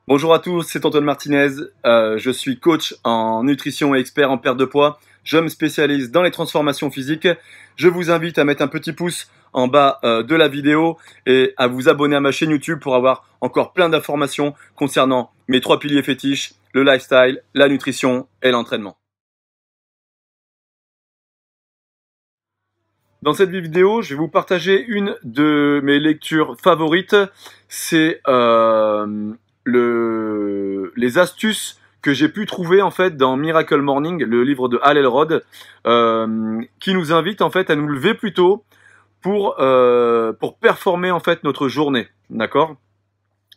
Bonjour à tous, c'est Antoine Martinez. Je suis coach en nutrition et expert en perte de poids. Je me spécialise dans les transformations physiques. Je vous invite à mettre un petit pouce en bas de la vidéo et à vous abonner à ma chaîne YouTube pour avoir encore plein d'informations concernant mes 3 piliers fétiches, le lifestyle, la nutrition et l'entraînement. Dans cette vidéo, je vais vous partager une de mes lectures favorites. C'est les astuces que j'ai pu trouver en fait dans Miracle Morning, le livre de Hal Elrod, qui nous invite en fait à nous lever plus tôt pour performer en fait notre journée, d'accord?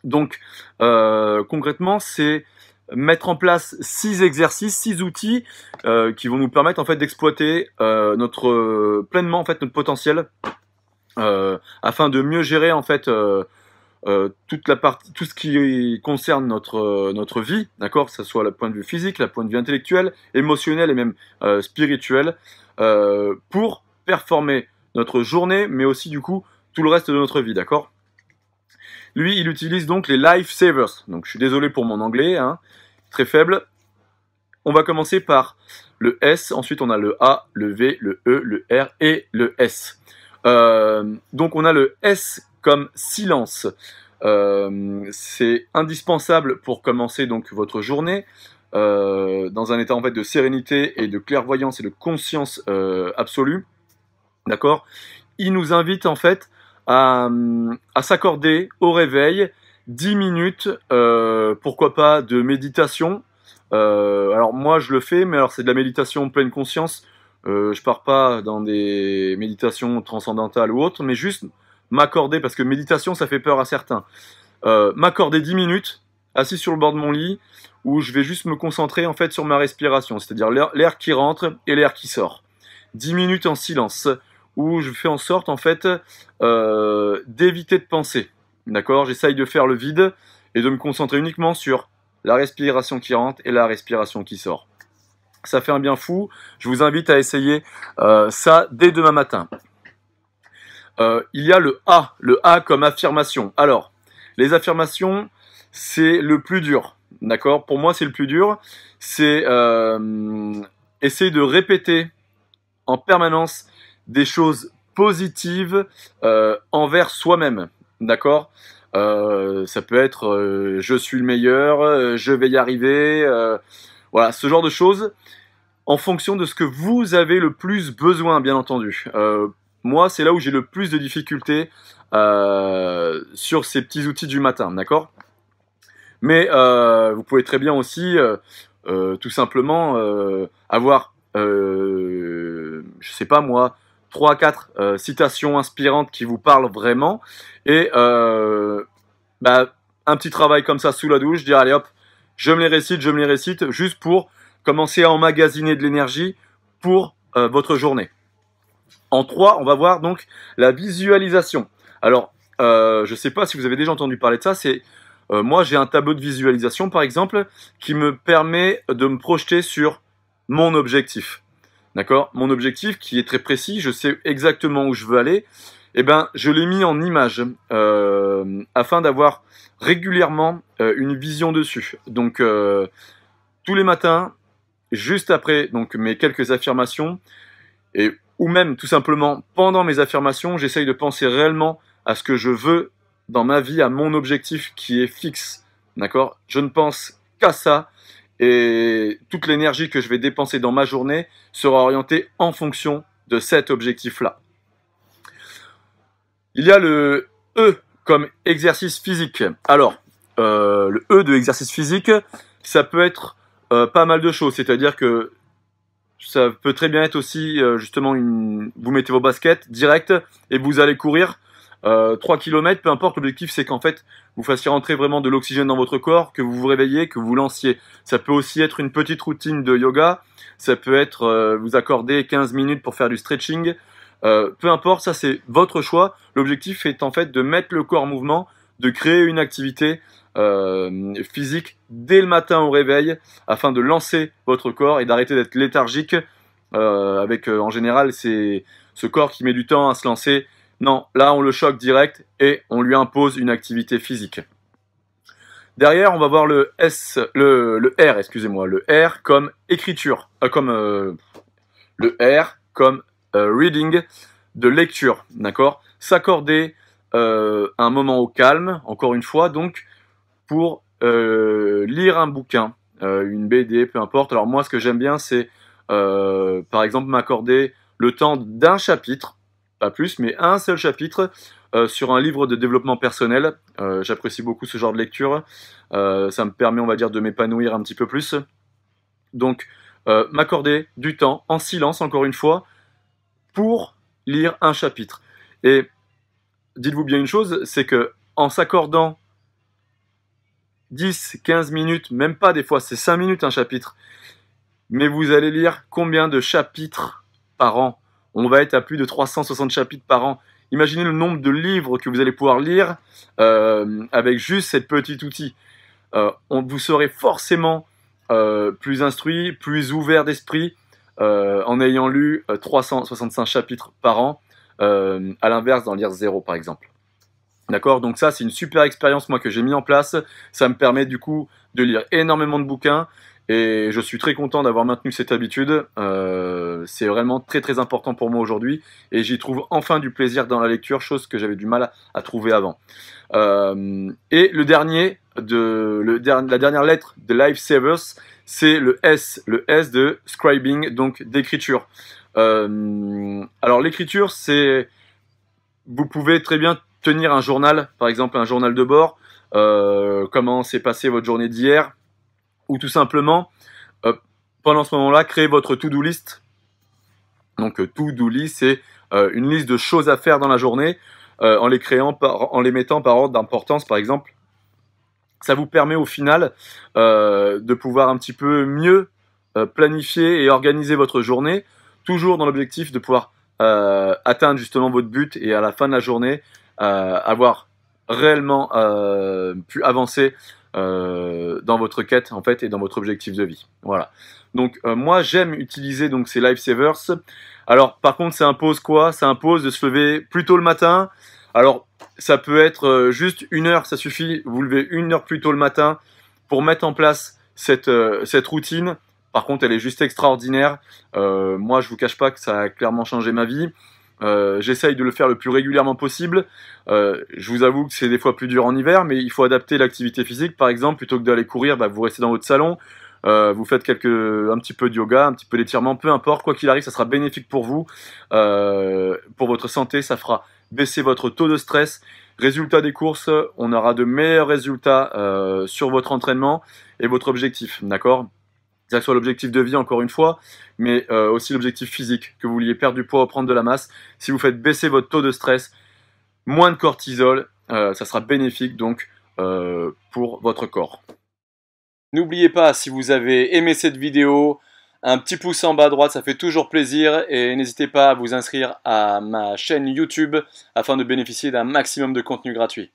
Donc concrètement, c'est mettre en place 6 exercices, 6 outils qui vont nous permettre en fait d'exploiter pleinement en fait notre potentiel afin de mieux gérer en fait toute la partie, tout ce qui concerne notre vie, d'accord, que ce soit le point de vue physique, le point de vue intellectuel, émotionnel et même spirituel, pour performer notre journée, mais aussi du coup tout le reste de notre vie, d'accord. Lui, il utilise donc les life savers. Donc, je suis désolé pour mon anglais, hein, très faible. On va commencer par le S, ensuite on a le A, le V, le E, le R et le S. Donc on a le S comme silence. C'est indispensable pour commencer donc votre journée dans un état en fait de sérénité et de clairvoyance et de conscience absolue. D'accord? Il nous invite en fait à s'accorder au réveil 10 minutes, pourquoi pas de méditation. Alors moi je le fais, mais alors c'est de la méditation pleine conscience. Je pars pas dans des méditations transcendantales ou autres, mais juste m'accorder, parce que méditation ça fait peur à certains. M'accorder 10 minutes, assis sur le bord de mon lit, où je vais juste me concentrer en fait sur ma respiration, c'est-à-dire l'air qui rentre et l'air qui sort. 10 minutes en silence, où je fais en sorte en fait d'éviter de penser. D'accord? J'essaye de faire le vide et de me concentrer uniquement sur la respiration qui rentre et la respiration qui sort. Ça fait un bien fou. Je vous invite à essayer ça dès demain matin. Il y a le A comme affirmation. Alors, les affirmations, c'est le plus dur. D'accord? Pour moi, c'est le plus dur. C'est essayer de répéter en permanence des choses positives envers soi-même. D'accord? Ça peut être je suis le meilleur, je vais y arriver, voilà, ce genre de choses en fonction de ce que vous avez le plus besoin, bien entendu. Moi, c'est là où j'ai le plus de difficultés sur ces petits outils du matin, d'accord? Mais vous pouvez très bien aussi tout simplement avoir, je sais pas moi, 3 à 4 citations inspirantes qui vous parlent vraiment et un petit travail comme ça sous la douche, dire allez hop, je me les récite juste pour commencer à emmagasiner de l'énergie pour votre journée. En 3, on va voir donc la visualisation. Alors, je ne sais pas si vous avez déjà entendu parler de ça, c'est moi j'ai un tableau de visualisation par exemple qui me permet de me projeter sur mon objectif. D'accord? Mon objectif qui est très précis, je sais exactement où je veux aller. Eh ben, je l'ai mis en image afin d'avoir régulièrement une vision dessus. Donc, tous les matins, juste après donc mes quelques affirmations, et ou même tout simplement pendant mes affirmations, j'essaye de penser réellement à ce que je veux dans ma vie, à mon objectif qui est fixe. D'accord? Je ne pense qu'à ça et toute l'énergie que je vais dépenser dans ma journée sera orientée en fonction de cet objectif-là. Il y a le E comme exercice physique. Alors, le E de exercice physique, ça peut être pas mal de choses. C'est-à-dire que ça peut très bien être aussi justement vous mettez vos baskets direct et vous allez courir 3 km, peu importe, l'objectif c'est qu'en fait vous fassiez rentrer vraiment de l'oxygène dans votre corps, que vous vous réveillez, que vous lanciez. Ça peut aussi être une petite routine de yoga, ça peut être vous accorder 15 minutes pour faire du stretching, peu importe, ça c'est votre choix. L'objectif est en fait de mettre le corps en mouvement, de créer une activité physique dès le matin au réveil afin de lancer votre corps et d'arrêter d'être léthargique avec en général c'est ce corps qui met du temps à se lancer. Non, là on le choque direct et on lui impose une activité physique. Derrière, on va voir le R, excusez-moi, le R comme écriture, le R comme reading, de lecture, d'accord? S'accorder un moment au calme, encore une fois, donc, pour lire un bouquin, une BD, peu importe. Alors moi, ce que j'aime bien, c'est, par exemple, m'accorder le temps d'un chapitre, pas plus, mais un seul chapitre, sur un livre de développement personnel. J'apprécie beaucoup ce genre de lecture. Ça me permet, on va dire, de m'épanouir un petit peu plus. Donc, m'accorder du temps, en silence, encore une fois, pour lire un chapitre. Et dites-vous bien une chose, c'est que en s'accordant 10, 15 minutes, même pas des fois, c'est 5 minutes un chapitre, mais vous allez lire combien de chapitres par an? On va être à plus de 360 chapitres par an. Imaginez le nombre de livres que vous allez pouvoir lire avec juste cet petit outil. Vous serez forcément plus instruit, plus ouvert d'esprit en ayant lu 365 chapitres par an, à l'inverse d'en lire 0 par exemple. D'accord, donc ça c'est une super expérience moi que j'ai mis en place. Ça me permet du coup de lire énormément de bouquins et je suis très content d'avoir maintenu cette habitude. C'est vraiment très très important pour moi aujourd'hui et j'y trouve enfin du plaisir dans la lecture, chose que j'avais du mal à trouver avant. Et la dernière lettre de Lifesavers, c'est le S de scribing, donc d'écriture. Alors l'écriture, c'est, vous pouvez très bien tenir un journal, par exemple un journal de bord, comment s'est passée votre journée d'hier, ou tout simplement, pendant ce moment-là, créer votre to-do list. Donc to-do list, c'est une liste de choses à faire dans la journée, en les mettant par ordre d'importance, par exemple. Ça vous permet au final de pouvoir un petit peu mieux planifier et organiser votre journée, toujours dans l'objectif de pouvoir atteindre justement votre but et à la fin de la journée avoir réellement pu avancer dans votre quête en fait et dans votre objectif de vie. Voilà. Donc moi j'aime utiliser donc ces Lifesavers. Alors par contre ça impose quoi? Ça impose de se lever plus tôt le matin. Alors ça peut être juste 1 heure, ça suffit. Vous levez 1 heure plus tôt le matin pour mettre en place cette routine. Par contre, elle est juste extraordinaire. Moi, je vous cache pas que ça a clairement changé ma vie. J'essaye de le faire le plus régulièrement possible. Je vous avoue que c'est des fois plus dur en hiver, mais il faut adapter l'activité physique. Par exemple, plutôt que d'aller courir, vous restez dans votre salon. Vous faites un petit peu de yoga, un petit peu d'étirement, peu importe. Quoi qu'il arrive, ça sera bénéfique pour vous, pour votre santé. Ça fera baisser votre taux de stress. Résultat des courses, on aura de meilleurs résultats sur votre entraînement et votre objectif, d'accord? Que ce soit l'objectif de vie encore une fois, mais aussi l'objectif physique, que vous vouliez perdre du poids ou prendre de la masse. Si vous faites baisser votre taux de stress, moins de cortisol, ça sera bénéfique donc pour votre corps. N'oubliez pas, si vous avez aimé cette vidéo, un petit pouce en bas à droite, ça fait toujours plaisir, et n'hésitez pas à vous inscrire à ma chaîne YouTube afin de bénéficier d'un maximum de contenu gratuit.